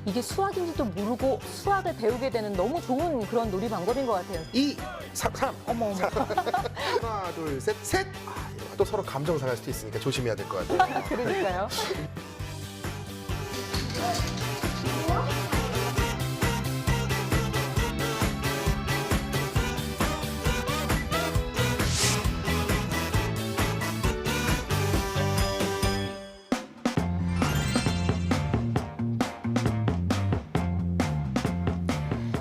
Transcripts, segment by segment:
이게 수학인지도 모르고 수학을 배우게 되는 너무 좋은 그런 놀이 방법인 것 같아요. 2, 3. 어머, 어머. 하나, 둘, 셋, 셋. 이러면 또 서로 감정 상할 수도 있으니까 조심해야 될 것 같아요. 그러니까요.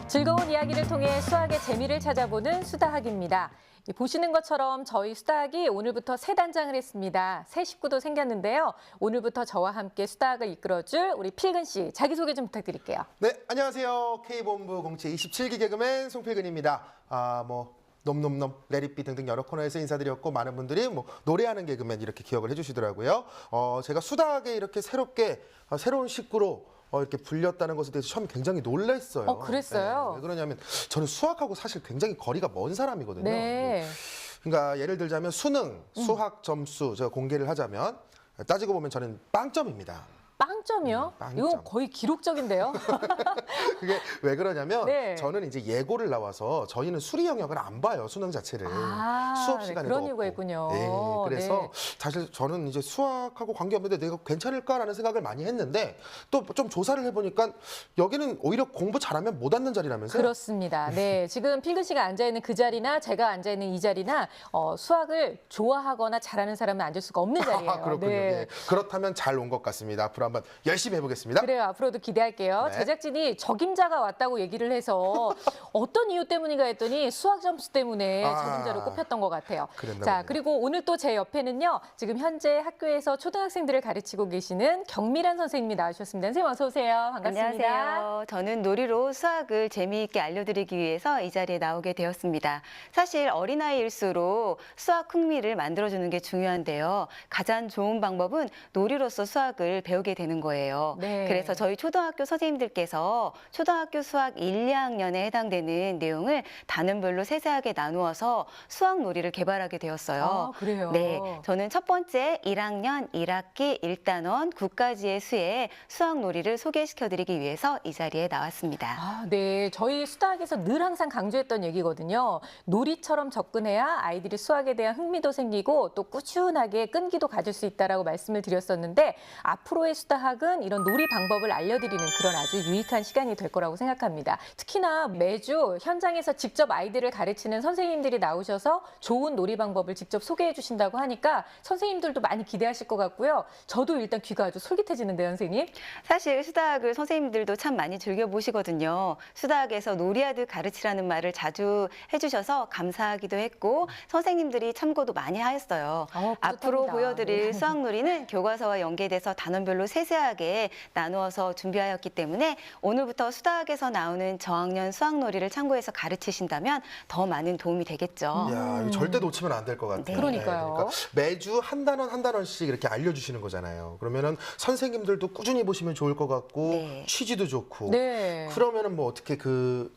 즐거운 이야기를 통해 수학의 재미를 찾아보는 수다학입니다. 보시는 것처럼 저희 수다학이 오늘부터 새 단장을 했습니다. 새 식구도 생겼는데요. 오늘부터 저와 함께 수다학을 이끌어줄 우리 필근 씨 자기소개 좀 부탁드릴게요. 네, 안녕하세요. K본부 공채 27기 개그맨 송필근입니다. 놈놈놈, 레리비 등등 여러 코너에서 인사드렸고 많은 분들이 노래하는 개그맨 이렇게 기억을 해주시더라고요. 제가 수다학에 이렇게 새롭게 새로운 식구로 이렇게 불렸다는 것에 대해서 처음에 굉장히 놀랐어요. 그랬어요? 네, 왜 그러냐면 저는 수학하고 사실 굉장히 거리가 먼 사람이거든요. 네. 그러니까 예를 들자면 수능, 수학 점수 제가 공개를 하자면 따지고 보면 저는 빵점입니다. 빵점이요? 빵점. 이건 거의 기록적인데요. 그게 왜 그러냐면 네. 저는 이제 예고를 나와서 저희는 수리 영역을 안 봐요, 수능 자체를. 수업 시간에도 그런 없고. 이유가 있군요. 네, 그래서 네. 사실 저는 이제 수학하고 관계없는데 내가 괜찮을까라는 생각을 많이 했는데 또 좀 조사를 해보니까 여기는 오히려 공부 잘하면 못 앉는 자리라면서요? 그렇습니다. 네, 지금 필근 씨가 앉아 있는 그 자리나 제가 앉아 있는 이 자리나 수학을 좋아하거나 잘하는 사람은 앉을 수가 없는 자리예요. 그렇군요. 네. 예. 그렇다면 잘 온 것 같습니다. 앞으로 한번 열심히 해보겠습니다. 그래요. 앞으로도 기대할게요. 네. 제작진이 적임자가 왔다고 얘기를 해서 어떤 이유 때문인가 했더니 수학 점수 때문에 적임자로 꼽혔던 것 같아요. 그랬나 자, 보네요. 그리고 오늘 또 제 옆에는요. 지금 현재 학교에서 초등학생들을 가르치고 계시는 경미란 선생님이 나와주셨습니다. 선생님 어서 오세요. 반갑습니다. 안녕하세요. 저는 놀이로 수학을 재미있게 알려드리기 위해서 이 자리에 나오게 되었습니다. 사실 어린아이일수록 수학 흥미를 만들어주는 게 중요한데요. 가장 좋은 방법은 놀이로서 수학을 배우게 되는 거예요. 네. 그래서 저희 초등학교 선생님들께서 초등학교 수학 1, 2학년에 해당되는 내용을 단원별로 세세하게 나누어서 수학 놀이를 개발하게 되었어요. 아, 그래요? 네, 저는 첫 번째 1학년 1학기 1단원 9까지의 수의 수학 놀이를 소개시켜드리기 위해서 이 자리에 나왔습니다. 아, 네. 저희 수다학에서 늘 항상 강조했던 얘기거든요. 놀이처럼 접근해야 아이들이 수학에 대한 흥미도 생기고 또 꾸준하게 끈기도 가질 수 있다라고 말씀을 드렸었는데 앞으로의 수다학은 이런 놀이 방법을 알려드리는 그런 아주 유익한 시간이 될 거라고 생각합니다. 특히나 매주 현장에서 직접 아이들을 가르치는 선생님들이 나오셔서 좋은 놀이 방법을 직접 소개해 주신다고 하니까 선생님들도 많이 기대하실 것 같고요. 저도 일단 귀가 아주 솔깃해지는데요, 선생님. 사실 수다학을 선생님들도 참 많이 즐겨보시거든요. 수다학에서 놀이하듯 가르치라는 말을 자주 해주셔서 감사하기도 했고 선생님들이 참고도 많이 하였어요. 앞으로 뿌듯합니다. 보여드릴 네. 수학 놀이는 교과서와 연계돼서 단원별로 세세하게 나누어서 준비하였기 때문에 오늘부터 수다학에서 나오는 저학년 수학 놀이를 참고해서 가르치신다면 더 많은 도움이 되겠죠. 이야, 이거 절대 놓치면 안 될 것 같아요. 네. 그러니까요. 그러니까 매주 한 단원 한 단원씩 이렇게 알려주시는 거잖아요. 그러면은 선생님들도 꾸준히 보시면 좋을 것 같고 네. 취지도 좋고. 네. 그러면은 뭐 어떻게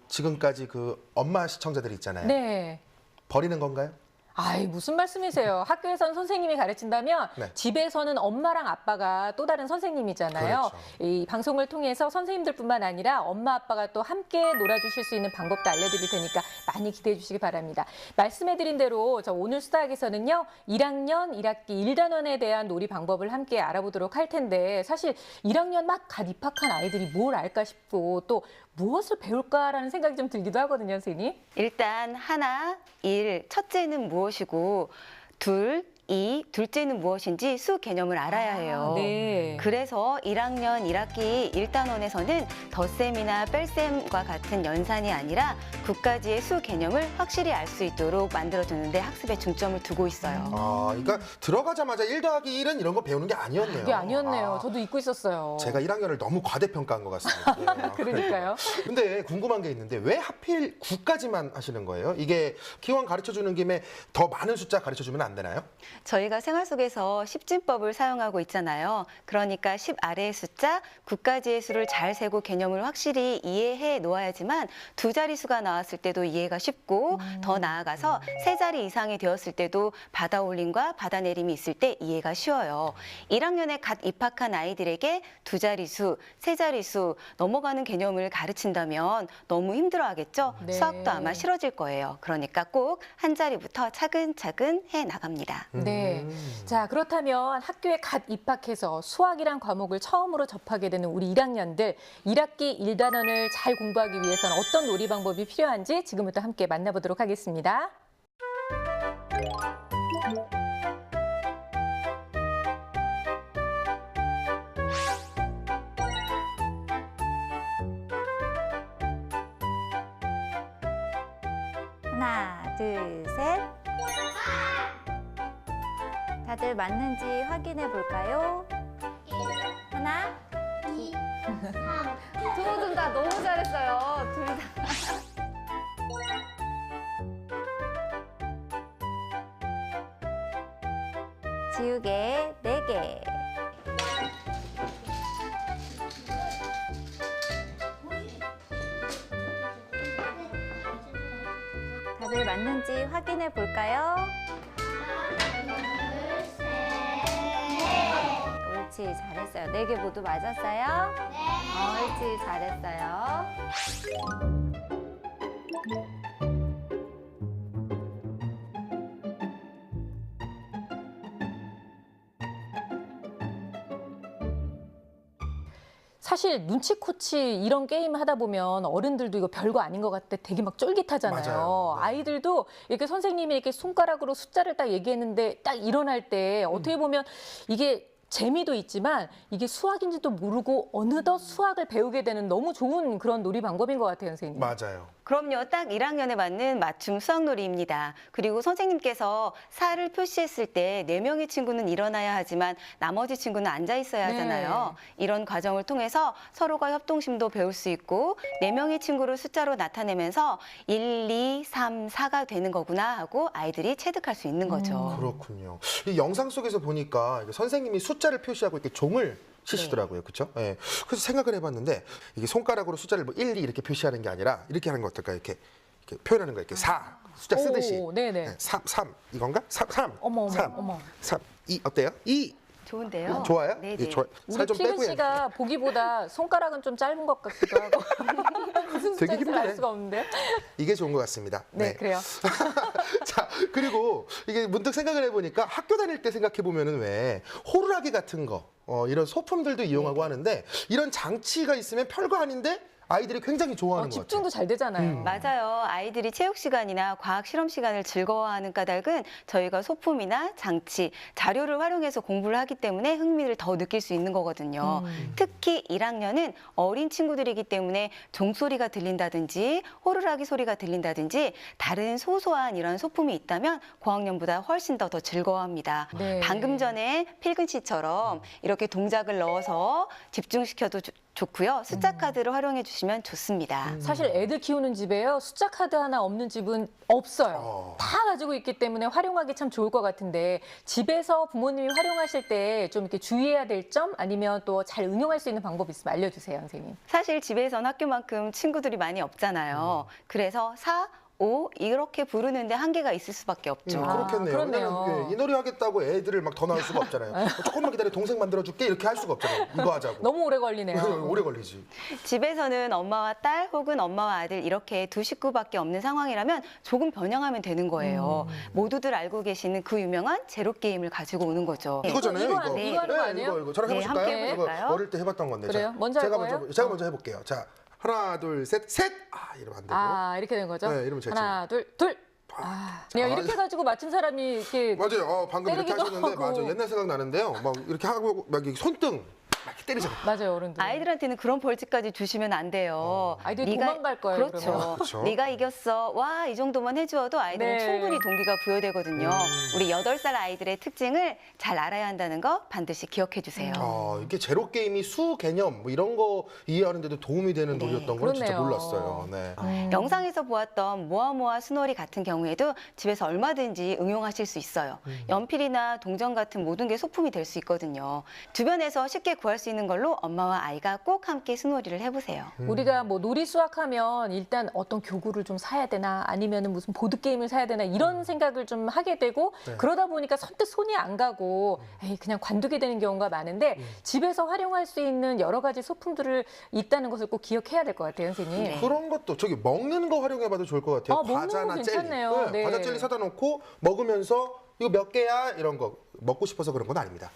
지금까지 엄마 시청자들이 있잖아요. 네. 버리는 건가요? 아이, 무슨 말씀이세요? 학교에서는 선생님이 가르친다면 네. 집에서는 엄마랑 아빠가 또 다른 선생님이잖아요. 그렇죠. 이 방송을 통해서 선생님들뿐만 아니라 엄마 아빠가 또 함께 놀아주실 수 있는 방법도 알려드릴 테니까 많이 기대해 주시기 바랍니다. 말씀해드린 대로 저 오늘 수다학에서는요. 1학년 1학기 1단원에 대한 놀이 방법을 함께 알아보도록 할 텐데 사실 1학년 막 갓 입학한 아이들이 뭘 알까 싶고 또 무엇을 배울까라는 생각이 좀 들기도 하거든요, 선생님. 일단 하나, 일, 첫째는 무엇이고 둘, 이, 둘째는 무엇인지 수 개념을 알아야 해요. 네. 그래서 1학년 1학기 1단원에서는 덧셈이나 뺄셈과 같은 연산이 아니라 9가지의 수 개념을 확실히 알 수 있도록 만들어주는데 학습에 중점을 두고 있어요. 그러니까 들어가자마자 1 더하기 1은 이런 거 배우는 게 아니었네요. 그게 아니었네요. 저도 잊고 있었어요. 제가 1학년을 너무 과대평가한 것 같습니다. 예. 그러니까요. 근데 궁금한 게 있는데 왜 하필 9까지만 하시는 거예요? 이게 기왕 가르쳐주는 김에 더 많은 숫자 가르쳐주면 안 되나요? 저희가 생활 속에서 십진법을 사용하고 있잖아요. 그러니까 그러니까 10 아래의 숫자, 9까지의 수를 잘 세고 개념을 확실히 이해해 놓아야지만 두 자릿수가 나왔을 때도 이해가 쉽고 더 나아가서 세 자리 이상이 되었을 때도 받아올림과 받아내림이 있을 때 이해가 쉬워요. 1학년에 갓 입학한 아이들에게 두 자릿수, 세 자릿수 넘어가는 개념을 가르친다면 너무 힘들어하겠죠? 네. 수학도 아마 싫어질 거예요. 그러니까 꼭 한 자리부터 차근차근 해 나갑니다. 네. 자, 그렇다면 학교에 갓 입학해서 수학이란 과목을 처음으로 접하게 되는 우리 1학년들 1학기 1단원을 잘 공부하기 위해서는 어떤 놀이 방법이 필요한지 지금부터 함께 만나보도록 하겠습니다. 하나, 둘, 셋. 다들 맞는지 확인해 볼까요? 하나, 두 분 다 너무 잘했어요. 둘 다. 지우개 4개. 다들 맞는지 확인해 볼까요? 옳지, 잘했어요. 4개 모두 맞았어요? 네. 옳지, 잘했어요. 사실 눈치코치 이런 게임 하다 보면 어른들도 이거 별거 아닌 것 같아 되게 막 쫄깃하잖아요. 맞아요. 네. 아이들도 이렇게 선생님이 이렇게 손가락으로 숫자를 딱 얘기했는데 딱 일어날 때 어떻게 보면 이게 재미도 있지만 이게 수학인지도 모르고 어느덧 수학을 배우게 되는 너무 좋은 그런 놀이 방법인 것 같아요, 선생님. 맞아요. 그럼요. 딱 1학년에 맞는 맞춤 수학놀이입니다. 그리고 선생님께서 4를 표시했을 때 4명의 친구는 일어나야 하지만 나머지 친구는 앉아 있어야 하잖아요. 이런 과정을 통해서 서로가 협동심도 배울 수 있고 4명의 친구를 숫자로 나타내면서 1, 2, 3, 4가 되는 거구나 하고 아이들이 체득할 수 있는 거죠. 그렇군요. 이 영상 속에서 보니까 이게 선생님이 숫자를 표시하고 이렇게 종을 치시더라고요. 그렇죠? 예. 그래서 생각을 해봤는데 이게 손가락으로 숫자를 뭐 1, 2 이렇게 표시하는 게 아니라 이렇게 하는 거 어떨까요? 이렇게 표현하는 거 이렇게 4 숫자 쓰듯이. 오, 네네. 3 이건가? 3 어머, 3 어머. 3 2 어때요? 2 좋은데요? 좋아요? 네, 예, 네. 좋아요. 우리 살 좀 필근 빼고요. 씨가 보기보다 손가락은 좀 짧은 것 같기도 하고 무슨 되게 숫자인지 알 힘드네. 수가 없는데. 이게 좋은 것 같습니다. 네, 그래요. 자, 그리고 이게 문득 생각을 해보니까 학교 다닐 때 생각해보면은 왜 호루라기 같은 거, 이런 소품들도 이용하고 하는데 이런 장치가 있으면 별거 아닌데 아이들이 굉장히 좋아하는 것 같아요. 집중도 잘 되잖아요. 맞아요. 아이들이 체육 시간이나 과학 실험 시간을 즐거워하는 까닭은 저희가 소품이나 장치, 자료를 활용해서 공부를 하기 때문에 흥미를 더 느낄 수 있는 거거든요. 특히 1학년은 어린 친구들이기 때문에 종소리가 들린다든지 호루라기 소리가 들린다든지 다른 소소한 이런 소품이 있다면 고학년보다 훨씬 더 즐거워합니다. 네. 방금 전에 필근 씨처럼 이렇게 동작을 넣어서 집중시켜도 좋고요. 숫자 카드를 활용해 주시면 좋습니다. 사실 애들 키우는 집에요. 숫자 카드 하나 없는 집은 없어요. 다 가지고 있기 때문에 활용하기 참 좋을 것 같은데 집에서 부모님이 활용하실 때 좀 이렇게 주의해야 될 점 아니면 또 잘 응용할 수 있는 방법 있으면 알려주세요, 선생님. 사실 집에선 학교만큼 친구들이 많이 없잖아요. 그래서 4, 5 이렇게 부르는데 한계가 있을 수밖에 없죠. 그렇겠네요. 그렇네요. 왜냐면 이 놀이 하겠다고 애들을 막 더 낳을 수가 없잖아요. 조금만 기다려 동생 만들어줄게 이렇게 할 수가 없잖아요. 이거 하자고. 너무 오래 걸리네요. 오래 걸리지. 집에서는 엄마와 딸 혹은 엄마와 아들 이렇게 두 식구밖에 없는 상황이라면 조금 변형하면 되는 거예요. 모두들 알고 계시는 그 유명한 제로 게임을 가지고 오는 거죠. 이거잖아요. 이거 이거. 하는 거 아니에요? 이거 저랑 네, 해보실까요? 함께 이거 해볼까요? 어릴 때 해봤던 건데. 그래요? 자, 먼저 할 제가 거예요? 제가 먼저 해볼게요. 자, 하나, 둘, 셋, 셋. 아, 이러면 안 되고. 아, 이렇게 된 거죠? 네, 이러면 제가 하나, 둘, 둘. 아, 그냥 자, 이렇게 가지고 맞힌 사람이 이렇게 맞아요. 방금 이렇게 때리기도 하셨는데 하고. 맞아. 옛날 생각 나는데요. 막 이렇게 하고 막 이렇게 손등 막 때리잖아요. 맞아요, 어른들. 아이들한테는 그런 벌칙까지 주시면 안 돼요. 아이들이 도망갈 거예요. 그렇죠. 그러면. 그렇죠. 네가 이겼어. 와, 이 정도만 해주어도 아이들은 네. 충분히 동기가 부여되거든요. 우리 8살 아이들의 특징을 잘 알아야 한다는 거 반드시 기억해 주세요. 이게 제로 게임이 수 개념 뭐 이런 거 이해하는데도 도움이 되는 네. 놀이였던 걸 진짜 그렇네요. 몰랐어요. 네. 영상에서 보았던 모아모아 수놀이 같은 경우에도 집에서 얼마든지 응용하실 수 있어요. 연필이나 동전 같은 모든 게 소품이 될 수 있거든요. 주변에서 쉽게 구할 수 있는 걸로 엄마와 아이가 꼭 함께 수놀이를 해보세요. 우리가 뭐 놀이 수학하면 일단 어떤 교구를 좀 사야 되나 아니면은 무슨 보드 게임을 사야 되나 이런 생각을 좀 하게 되고 네. 그러다 보니까 선뜻 손이 안 가고 에이, 그냥 관두게 되는 경우가 많은데 집에서 활용할 수 있는 여러 가지 소품들을 있다는 것을 꼭 기억해야 될 것 같아요, 선생님. 네. 그런 것도 저기 먹는 거 활용해봐도 좋을 것 같아요. 먹는 과자나 거 젤리. 괜찮네요. 네. 과자 젤리 사다 놓고 먹으면서 이거 몇 개야 이런 거 먹고 싶어서 그런 건 아닙니다.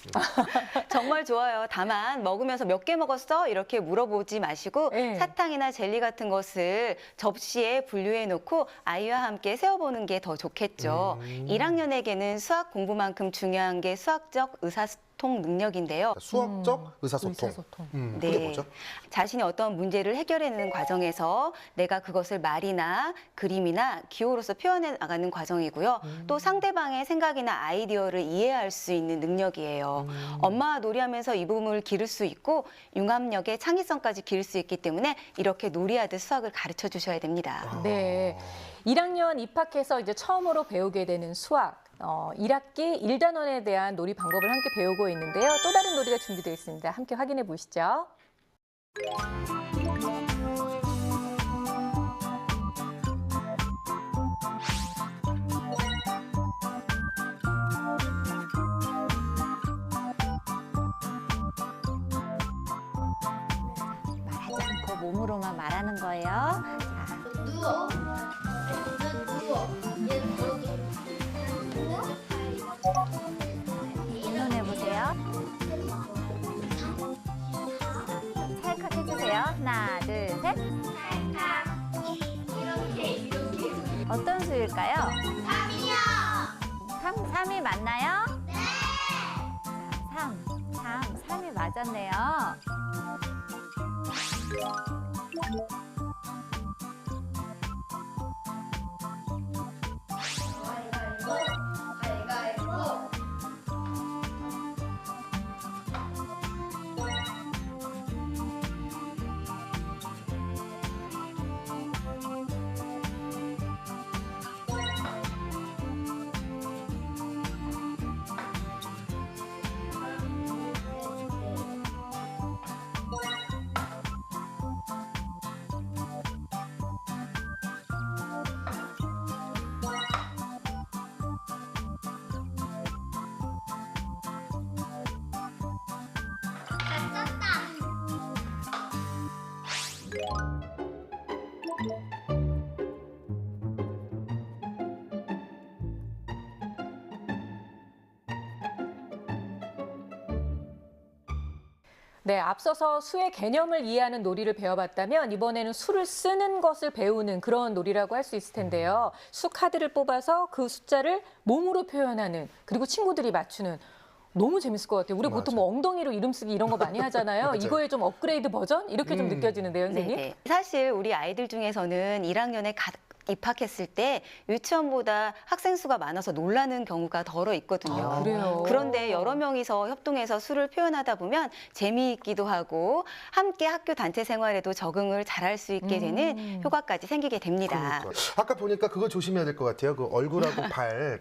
정말 좋아요. 다만 먹으면서 몇 개 먹었어? 이렇게 물어보지 마시고 네. 사탕이나 젤리 같은 것을 접시에 분류해 놓고 아이와 함께 세어보는 게 더 좋겠죠. 1학년에게는 수학 공부만큼 중요한 게 수학적 의사소통 능력인데요. 수학적 의사소통. 의사소통. 그게 네. 뭐죠? 자신이 어떤 문제를 해결해내는 과정에서 내가 그것을 말이나 그림이나 기호로서 표현해 나가는 과정이고요. 또 상대방의 생각이나 아이디어를 이해할 수 있는 능력이에요. 엄마와 놀이하면서 이 부분을 기를 수 있고 융합력의 창의성까지 기를 수 있기 때문에 이렇게 놀이하듯 수학을 가르쳐 주셔야 됩니다. 네. 1학년 입학해서 이제 처음으로 배우게 되는 수학. 1학기 1단원에 대한 놀이 방법을 함께 배우고 있는데요. 또 다른 놀이가 준비되어 있습니다. 함께 확인해 보시죠. 말하지 않고 몸으로만 말하는 거예요. 자, 누워. 누워. 얘 누워. 뒷눈 해보세요. 찰칵 해주세요. 하나, 둘, 셋. 이렇게. 어떤 수일까요? 3이요. 3이 맞나요? 네. 자, 3이 맞았네요. 가위바위보. 네, 앞서서 수의 개념을 이해하는 놀이를 배워봤다면 이번에는 수를 쓰는 것을 배우는 그런 놀이라고 할 수 있을 텐데요. 수 카드를 뽑아서 그 숫자를 몸으로 표현하는 그리고 친구들이 맞추는 너무 재밌을 것 같아요. 우리 보통 뭐 엉덩이로 이름 쓰기 이런 거 많이 하잖아요. 맞아요. 이거의 좀 업그레이드 버전? 이렇게 좀 느껴지는데요, 선생님? 네네. 사실 우리 아이들 중에서는 1학년에 입학했을 때 유치원보다 학생 수가 많아서 놀라는 경우가 덜어 있거든요. 아, 그래요? 그런데 여러 명이서 협동해서 수를 표현하다 보면 재미있기도 하고 함께 학교 단체 생활에도 적응을 잘할 수 있게 되는 효과까지 생기게 됩니다. 그러니까. 아까 보니까 그거 조심해야 될 것 같아요. 그 얼굴하고 발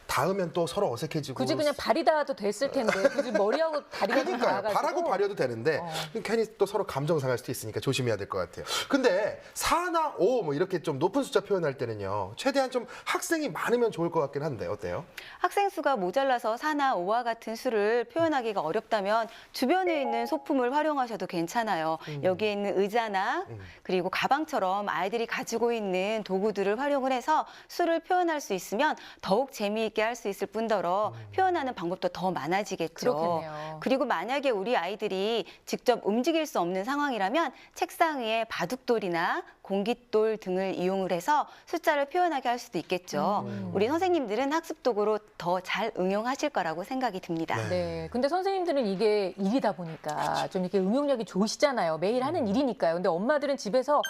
닿으면 또 서로 어색해지고. 굳이 그냥 발이 닿아도 됐을 텐데 굳이 머리하고 다리가 좀 그러니까요. 닿아가지고. 발하고 발이어도 되는데 괜히 또 서로 감정 상할 수도 있으니까 조심해야 될 것 같아요. 근데 4나 5 뭐 이렇게 좀 높은 숫자 표현할 때는요. 최대한 좀 학생이 많으면 좋을 것 같긴 한데 어때요? 학생 수가 모자라서 4나 5와 같은 수를 표현하기가 어렵다면 주변에 있는 소품을 활용하셔도 괜찮아요. 여기에 있는 의자나 그리고 가방처럼 아이들이 가지고 있는 도구들을 활용을 해서 수를 표현할 수 있으면 더욱 재미있게 할 수 있을 뿐더러 표현하는 방법도 더 많아지겠죠. 그렇겠네요. 그리고 만약에 우리 아이들이 직접 움직일 수 없는 상황이라면 책상 위에 바둑돌이나 공깃돌 등을 이용을 해서 통해서 숫자를 표현하게 할 수도 있겠죠. 우리 선생님들은 학습 도구로 더 잘 응용하실 거라고 생각이 듭니다. 네. 네. 근데 선생님들은 이게 일이다 보니까 좀 이렇게 응용력이 좋으시잖아요. 매일 하는 일이니까요. 근데 엄마들은 집에서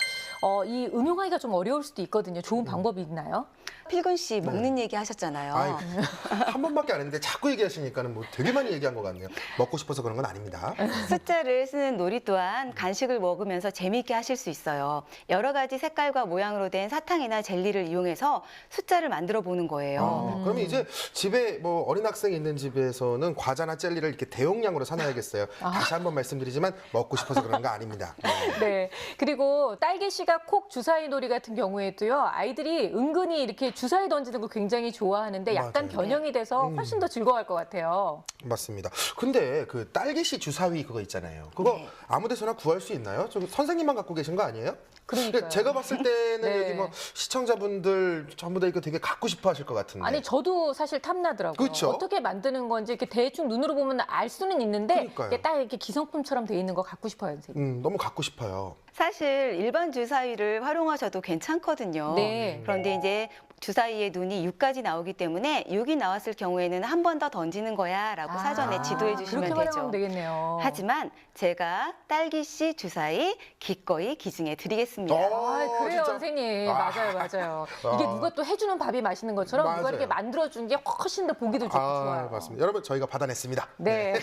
이 응용하기가 좀 어려울 수도 있거든요. 좋은 방법이 있나요? 필근 씨 먹는 얘기 하셨잖아요. 아이, 한 번밖에 안 했는데 자꾸 얘기하시니까는 뭐 되게 많이 얘기한 것 같네요. 먹고 싶어서 그런 건 아닙니다. 숫자를 쓰는 놀이 또한 간식을 먹으면서 재미있게 하실 수 있어요. 여러 가지 색깔과 모양으로 된 사탕이나 젤리를 이용해서 숫자를 만들어 보는 거예요. 그러면 이제 집에 뭐 어린 학생이 있는 집에서는 과자나 젤리를 이렇게 대용량으로 사놔야겠어요. 다시 한번 말씀드리지만 먹고 싶어서 그런 거 아닙니다. 네. 그리고 딸기 씨가 콕 주사위 놀이 같은 경우에도요. 아이들이 은근히 이렇게 주사위 던지는 거 굉장히 좋아하는데 약간 맞아요. 변형이 돼서 훨씬 더 즐거워할 것 같아요. 맞습니다. 근데 그 딸기씨 주사위 그거 있잖아요. 그거 네. 아무 데서나 구할 수 있나요? 저 선생님만 갖고 계신 거 아니에요? 그러니까요. 제가 봤을 때는 네. 여기 뭐 시청자분들 전부 다 이거 되게 갖고 싶어 하실 것 같은데. 아니 저도 사실 탐나더라고요. 그쵸? 어떻게 만드는 건지 이렇게 대충 눈으로 보면 알 수는 있는데 그러니까요. 이게 딱 이렇게 기성품처럼 돼 있는 거 갖고 싶어요, 선생님. 너무 갖고 싶어요. 사실 일반 주사위를 활용하셔도 괜찮거든요. 네. 그런데 이제 주사위의 눈이 6까지 나오기 때문에 6이 나왔을 경우에는 한 번 더 던지는 거야 라고 사전에 지도해 주시면 그렇게 활용하면 되죠. 되겠네요. 하지만 제가 딸기씨 주사위 기꺼이 기증해 드리겠습니다. 그래요, 진짜? 선생님. 아. 맞아요. 이게 누가 또 해주는 밥이 맛있는 것처럼 누가 맞아요. 이렇게 만들어준 게 훨씬 더 보기도 좋고 좋아요. 맞습니다. 여러분 저희가 받아냈습니다. 네.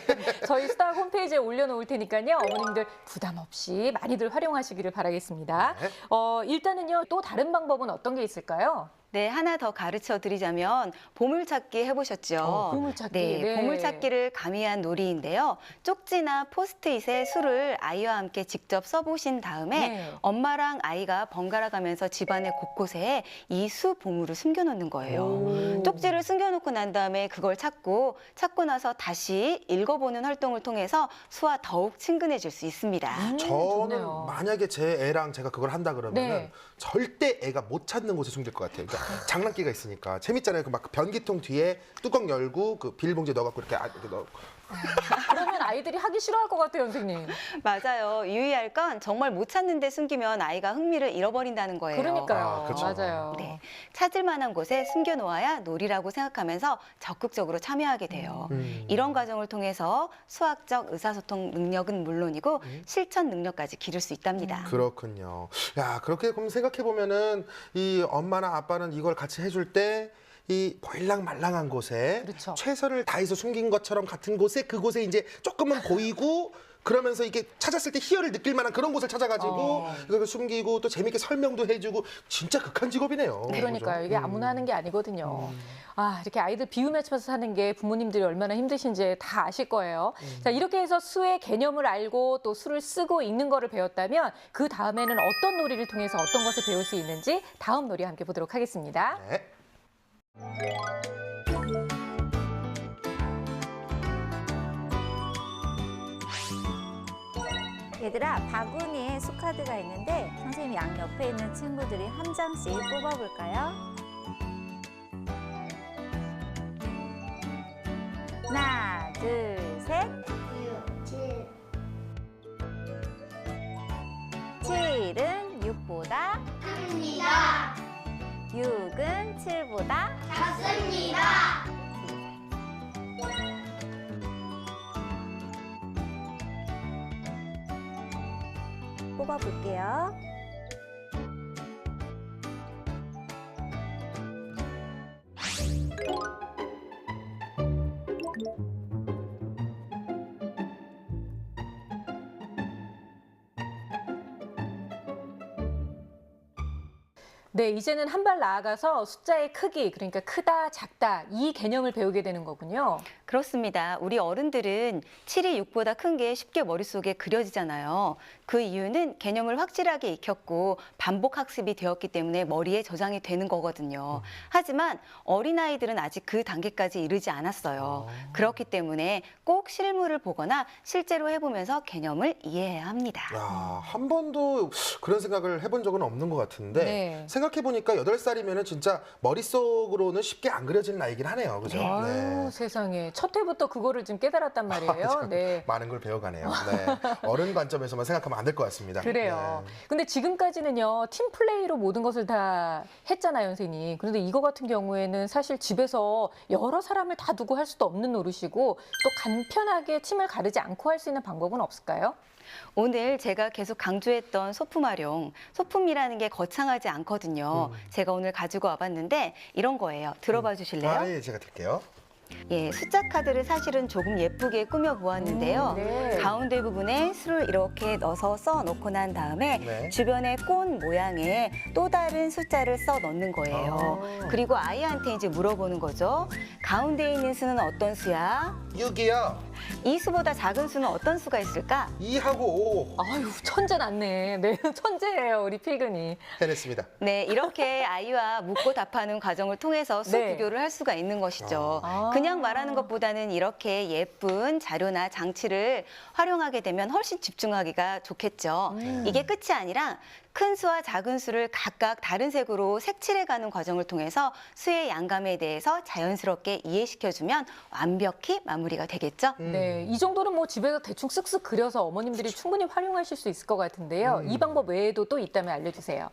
저희 스타 홈페이지에 올려놓을 테니까요. 어머님들 부담 없이 많이들 활용하시기를 바라겠습니다. 네. 일단은요, 또 다른 방법은 어떤 게 있을까요? 네, 하나 더 가르쳐 드리자면 보물찾기 해보셨죠? 보물찾기. 네, 네. 보물찾기를 가미한 놀이인데요. 쪽지나 포스트잇에 수를 아이와 함께 직접 써보신 다음에 네. 엄마랑 아이가 번갈아 가면서 집안의 곳곳에 이 수 보물을 숨겨놓는 거예요. 쪽지를 숨겨놓고 난 다음에 그걸 찾고 나서 다시 읽어보는 활동을 통해서 수와 더욱 친근해질 수 있습니다. 저는 좋네요. 만약에 제 애랑 제가 그걸 한다 그러면은 네. 절대 애가 못 찾는 곳에 숨길 것 같아요. 그러니까 장난기가 있으니까 재밌잖아요. 그 막 변기통 뒤에 뚜껑 열고 그 비닐봉지에 넣어갖고 이렇게 넣어. 그러면 아이들이 하기 싫어할 것 같아요, 선생님. 맞아요. 유의할 건 정말 못 찾는 데 숨기면 아이가 흥미를 잃어버린다는 거예요. 그러니까요. 그렇죠. 맞아요. 네, 찾을 만한 곳에 숨겨놓아야 놀이라고 생각하면서 적극적으로 참여하게 돼요. 이런 과정을 통해서 수학적 의사소통 능력은 물론이고 실천 능력까지 기를 수 있답니다. 그렇군요. 야, 그렇게 그럼 생각해 보면은 이 엄마나 아빠는 이걸 같이 해줄 때 이 보일랑말랑한 곳에 그렇죠. 최선을 다해서 숨긴 것처럼 같은 곳에 그곳에 이제 조금은 보이고 그러면서 이게 찾았을 때 희열을 느낄 만한 그런 곳을 찾아가지고 이걸 숨기고 또 재밌게 설명도 해주고 진짜 극한 직업이네요. 그러니까요. 그죠? 이게 아무나 하는 게 아니거든요. 이렇게 아이들 비유 맞춰서 사는 게 부모님들이 얼마나 힘드신지 다 아실 거예요. 자, 이렇게 해서 수의 개념을 알고 또 수를 쓰고 읽는 거를 배웠다면 그 다음에는 어떤 놀이를 통해서 어떤 것을 배울 수 있는지 다음 놀이 함께 보도록 하겠습니다. 네. 얘들아, 바구니에 수카드가 있는데 선생님 양옆에 있는 친구들이 한 장씩 뽑아볼까요? 하나, 둘, 셋. 7. 7은 6보다, 합니다. 6은 7보다 같습니다. 뽑아볼게요. 네, 이제는 한 발 나아가서 숫자의 크기, 그러니까 크다, 작다, 이 개념을 배우게 되는 거군요. 그렇습니다. 우리 어른들은 7이 6보다 큰 게 쉽게 머릿속에 그려지잖아요. 그 이유는 개념을 확실하게 익혔고 반복 학습이 되었기 때문에 머리에 저장이 되는 거거든요. 하지만 어린아이들은 아직 그 단계까지 이르지 않았어요. 그렇기 때문에 꼭 실물을 보거나 실제로 해보면서 개념을 이해해야 합니다. 야, 한 번도 그런 생각을 해본 적은 없는 것 같은데 네. 생각해보니까 8살이면 진짜 머릿속으로는 쉽게 안 그려지는 나이긴 하네요. 그죠? 아유, 세상에. 첫 회부터 그거를 좀 깨달았단 말이에요. 네. 많은 걸 배워가네요. 네. 어른 관점에서만 생각하면 안 될 것 같습니다. 그래요. 네. 근데 지금까지는요, 팀 플레이로 모든 것을 다 했잖아요, 선생님. 그런데 이거 같은 경우에는 사실 집에서 여러 사람을 다 두고 할 수도 없는 노릇이고 또 간편하게 팀을 가르지 않고 할 수 있는 방법은 없을까요? 오늘 제가 계속 강조했던 소품 활용, 소품이라는 게 거창하지 않거든요. 제가 오늘 가지고 와봤는데 이런 거예요. 들어봐 주실래요? 아, 예, 제가 드릴게요. 예, 숫자 카드를 사실은 조금 예쁘게 꾸며 보았는데요. 네. 가운데 부분에 수를 이렇게 넣어서 써 놓고 난 다음에 네. 주변에 꽃 모양의 또 다른 숫자를 써 넣는 거예요. 그리고 아이한테 이제 물어보는 거죠. 가운데 있는 수는 어떤 수야? 6이요. 이 수보다 작은 수는 어떤 수가 있을까? 2하고 5 아유, 천재 났네. 네, 천재예요, 우리 필근이. 해냈습니다. 네, 이렇게 아이와 묻고 답하는 과정을 통해서 수 네. 비교를 할 수가 있는 것이죠. 아. 그냥 말하는 것보다는 이렇게 예쁜 자료나 장치를 활용하게 되면 훨씬 집중하기가 좋겠죠. 이게 끝이 아니라 큰 수와 작은 수를 각각 다른 색으로 색칠해가는 과정을 통해서 수의 양감에 대해서 자연스럽게 이해시켜주면 완벽히 마무리가 되겠죠. 네, 이 정도는 뭐 집에서 대충 쓱쓱 그려서 어머님들이 충분히 활용하실 수 있을 것 같은데요. 이 방법 외에도 또 있다면 알려주세요.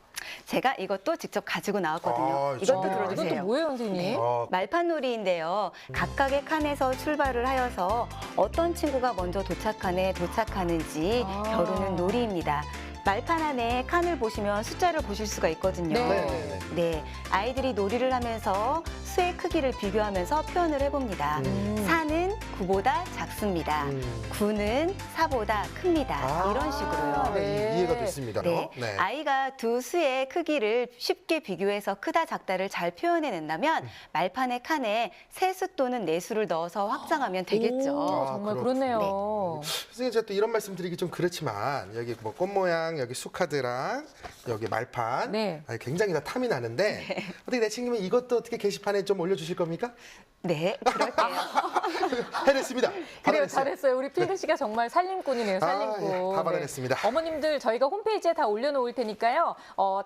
제가 이것도 직접 가지고 나왔거든요. 아, 이것도 진짜요? 들어주세요. 이건 또 뭐예요, 선생님? 말판놀이인데요. 각각의 칸에서 출발을 하여서 어떤 친구가 먼저 도착하는지 아. 겨루는 놀이입니다. 말판 안에 칸을 보시면 숫자를 보실 수가 있거든요. 네. 네, 아이들이 놀이를 하면서 수의 크기를 비교하면서 표현을 해봅니다. 4는 9보다 작습니다. 9는 4보다 큽니다. 이런 식으로요. 네. 이해가 됐습니다. 네. 네. 아이가 두 수의 크기를 쉽게 비교해서 크다 작다를 잘 표현해낸다면 말판의 칸에 세 수 또는 네 수를 넣어서 확장하면 되겠죠. 오, 정말 그렇군요. 그렇네요. 선생님, 제가 또 이런 말씀 드리기 좀 그렇지만 여기 뭐 꽃 모양, 여기 수카드랑 여기 말판 네. 굉장히 다 탐이 나는데 어떻게 내친구면 이것도 어떻게 게시판에 좀 올려주실 겁니까? 네, 그럴게요. 해냈습니다. 그래요, 받아냈어요. 잘했어요. 우리 필근 씨가 정말 살림꾼이네요, 살림꾼. 예, 다 받아냈습니다. 네. 어머님들 저희가 홈페이지에 다 올려놓을 테니까요.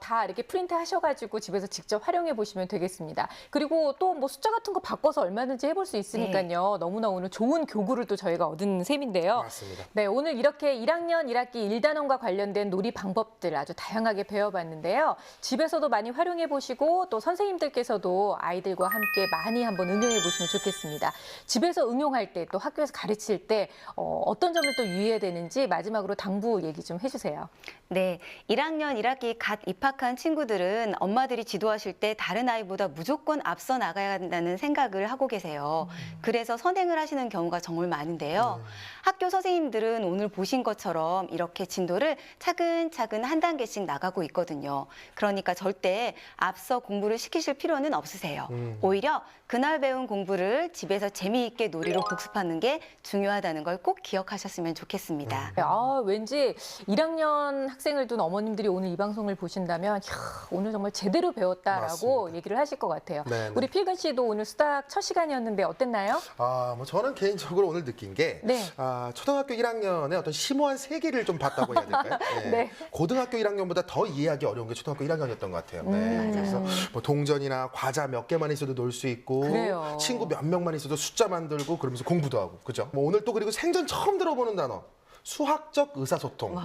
다 이렇게 프린트 하셔가지고 집에서 직접 활용해 보시면 되겠습니다. 그리고 또 뭐 숫자 같은 거 바꿔서 얼마든지 해볼 수 있으니까요. 너무나 오늘 좋은 교구를 또 저희가 얻은 셈인데요. 맞습니다. 네, 오늘 이렇게 1학년 1학기 1단원과 관련된 놀이 방법들 아주 다양하게 배워봤는데요. 집에서도 많이 활용해 보시고 또 선생님들께서도 아이들과 함께 많이 한번 응용해 보시면 좋겠습니다. 집에서 응용할 때 또 학교에서 가르칠 때 어떤 점을 또 유의해야 되는지 마지막으로 당부 얘기 좀 해주세요. 네, 1학년 1학기 갓 입학한 친구들은 엄마들이 지도하실 때 다른 아이보다 무조건 앞서 나가야 한다는 생각을 하고 계세요. 그래서 선행을 하시는 경우가 정말 많은데요. 학교 선생님들은 오늘 보신 것처럼 이렇게 진도를 차근차근 한 단계씩 나가고 있거든요. 그러니까 절대 앞서 공부를 시키실 필요는 없으세요. 오히려 그날 배운 공부를 집에서 재미있게 놀이로 복습하는 게 중요하다는 걸 꼭 기억하셨으면 좋겠습니다. 왠지 1학년 학생을 둔 어머님들이 오늘 이 방송을 보신다면 오늘 정말 제대로 배웠다라고 맞습니다. 얘기를 하실 것 같아요. 네, 네. 우리 필근 씨도 오늘 수학 첫 시간이었는데 어땠나요? 뭐 저는 개인적으로 오늘 느낀 게 네. 초등학교 1학년의 어떤 심오한 세계를 좀 봤다고 해야 될까요? 네. 네. 고등학교 1학년보다 더 이해하기 어려운 게 초등학교 1학년이었던 것 같아요. 네. 그래서 뭐 동전이나 과자 몇 개만 있어도 놀 수 있고 그래요. 친구 몇 명만 있어도 숫자 만들고 그러면서 공부도 하고 그죠? 뭐 오늘 또 그리고 생전 처음 들어보는 단어. 수학적 의사소통.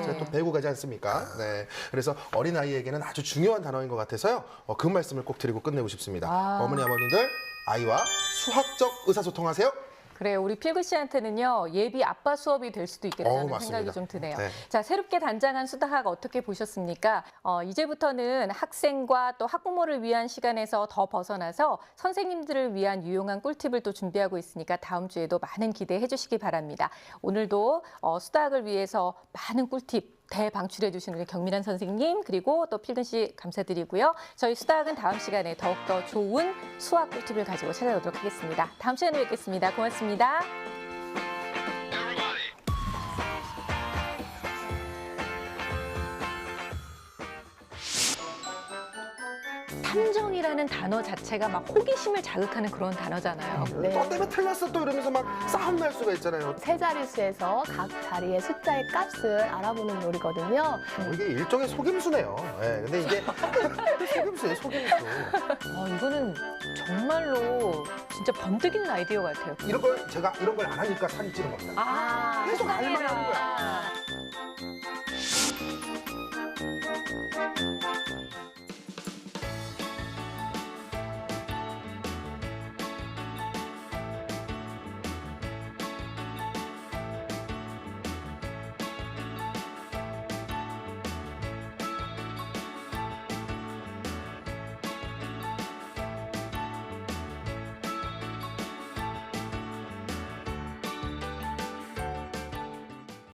제가 또 배우고 가지 않습니까? 네. 그래서 어린아이에게는 아주 중요한 단어인 것 같아서요. 그 말씀을 꼭 드리고 끝내고 싶습니다. 어머니, 아버님들, 아이와 수학적 의사소통하세요. 그래요. 우리 필근 씨한테는요. 예비 아빠 수업이 될 수도 있겠다는 맞습니다. 생각이 좀 드네요. 네. 자, 새롭게 단장한 수다학 어떻게 보셨습니까? 이제부터는 학생과 또 학부모를 위한 시간에서 더 벗어나서 선생님들을 위한 유용한 꿀팁을 또 준비하고 있으니까 다음 주에도 많은 기대해 주시기 바랍니다. 오늘도 수다학을 위해서 많은 꿀팁 대방출해 주신 우리 경미란 선생님 그리고 또 필근 씨 감사드리고요. 저희 수다학은 다음 시간에 더욱더 좋은 수학 꿀팁을 가지고 찾아오도록 하겠습니다. 다음 시간에 뵙겠습니다. 고맙습니다. 함정이라는 단어 자체가 막 호기심을 자극하는 그런 단어잖아요. 네. 너 때문에 틀렸어 또 이러면서 막 싸움 날 수가 있잖아요. 세 자릿수에서 각 자리의 숫자의 값을 알아보는 놀이거든요. 이게 일종의 속임수네요. 예, 근데 이게 속임수예요, 속임수. 이거는 정말로 진짜 번뜩이는 아이디어 같아요. 이런 걸 제가 이런 걸 안 하니까 살이 찌는 겁니다. 아, 계속 알만 하는 거야.